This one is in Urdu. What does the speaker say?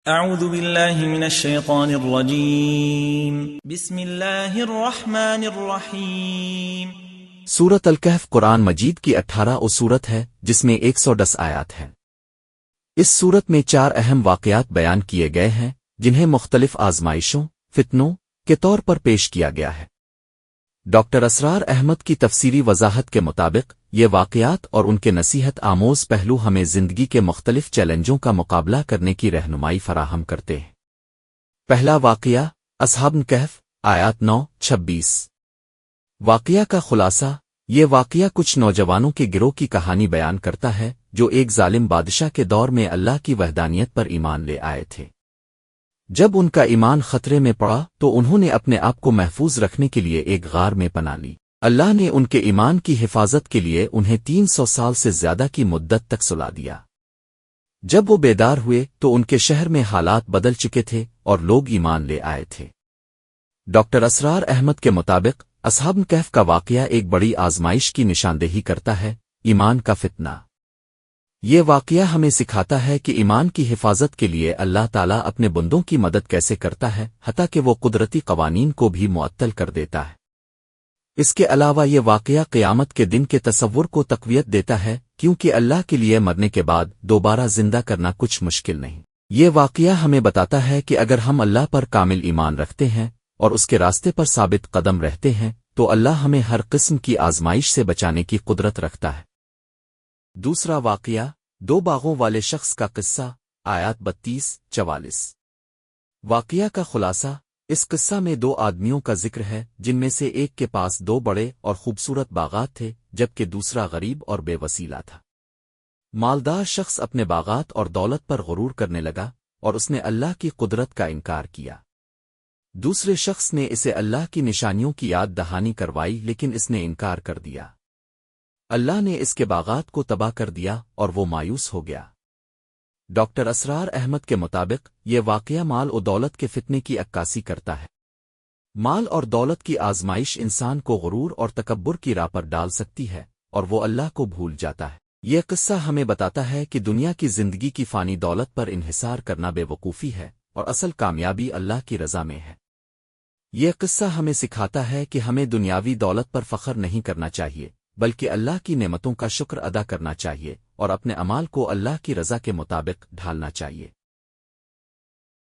اعوذ باللہ من الشیطان الرجیم بسم اللہ الرحمن الرحیم۔ سورۃ الکہف قرآن مجید کی 18 سورت ہے جس میں 110 آیات ہیں۔ اس سورت میں 4 اہم واقعات بیان کیے گئے ہیں جنہیں مختلف آزمائشوں، فتنوں کے طور پر پیش کیا گیا ہے۔ ڈاکٹر اسرار احمد کی تفسیری وضاحت کے مطابق یہ واقعات اور ان کے نصیحت آموز پہلو ہمیں زندگی کے مختلف چیلنجوں کا مقابلہ کرنے کی رہنمائی فراہم کرتے ہیں۔ پہلا واقعہ اصحاب الکہف آیات 9-26۔ واقعہ کا خلاصہ: یہ واقعہ کچھ نوجوانوں کے گروہ کی کہانی بیان کرتا ہے جو ایک ظالم بادشاہ کے دور میں اللہ کی وحدانیت پر ایمان لے آئے تھے۔ جب ان کا ایمان خطرے میں پڑا تو انہوں نے اپنے آپ کو محفوظ رکھنے کے لیے ایک غار میں پناہ لی۔ اللہ نے ان کے ایمان کی حفاظت کے لیے انہیں 300 سال سے زیادہ کی مدت تک سلا دیا۔ جب وہ بیدار ہوئے تو ان کے شہر میں حالات بدل چکے تھے اور لوگ ایمان لے آئے تھے۔ ڈاکٹر اسرار احمد کے مطابق اصحاب الکہف کا واقعہ ایک بڑی آزمائش کی نشاندہی کرتا ہے، ایمان کا فتنہ۔ یہ واقعہ ہمیں سکھاتا ہے کہ ایمان کی حفاظت کے لیے اللہ تعالیٰ اپنے بندوں کی مدد کیسے کرتا ہے، حتیٰ کہ وہ قدرتی قوانین کو بھی معطل کر دیتا ہے۔ اس کے علاوہ یہ واقعہ قیامت کے دن کے تصور کو تقویت دیتا ہے، کیونکہ اللہ کے لیے مرنے کے بعد دوبارہ زندہ کرنا کچھ مشکل نہیں۔ یہ واقعہ ہمیں بتاتا ہے کہ اگر ہم اللہ پر کامل ایمان رکھتے ہیں اور اس کے راستے پر ثابت قدم رہتے ہیں تو اللہ ہمیں ہر قسم کی آزمائش سے بچانے کی قدرت رکھتا ہے۔ دوسرا واقعہ 2 باغوں والے شخص کا قصہ آیات 32-44۔ واقعہ کا خلاصہ: اس قصہ میں 2 آدمیوں کا ذکر ہے جن میں سے ایک کے پاس 2 بڑے اور خوبصورت باغات تھے جبکہ دوسرا غریب اور بے وسیلہ تھا۔ مالدار شخص اپنے باغات اور دولت پر غرور کرنے لگا اور اس نے اللہ کی قدرت کا انکار کیا۔ دوسرے شخص نے اسے اللہ کی نشانیوں کی یاد دہانی کروائی لیکن اس نے انکار کر دیا۔ اللہ نے اس کے باغات کو تباہ کر دیا اور وہ مایوس ہو گیا۔ ڈاکٹر اسرار احمد کے مطابق یہ واقعہ مال و دولت کے فتنے کی عکاسی کرتا ہے۔ مال اور دولت کی آزمائش انسان کو غرور اور تکبر کی راہ پر ڈال سکتی ہے اور وہ اللہ کو بھول جاتا ہے۔ یہ قصہ ہمیں بتاتا ہے کہ دنیا کی زندگی کی فانی دولت پر انحصار کرنا بے وقوفی ہے اور اصل کامیابی اللہ کی رضا میں ہے۔ یہ قصہ ہمیں سکھاتا ہے کہ ہمیں دنیاوی دولت پر فخر نہیں کرنا چاہیے بلکہ اللہ کی نعمتوں کا شکر ادا کرنا چاہیے اور اپنے اعمال کو اللہ کی رضا کے مطابق ڈھالنا چاہیے۔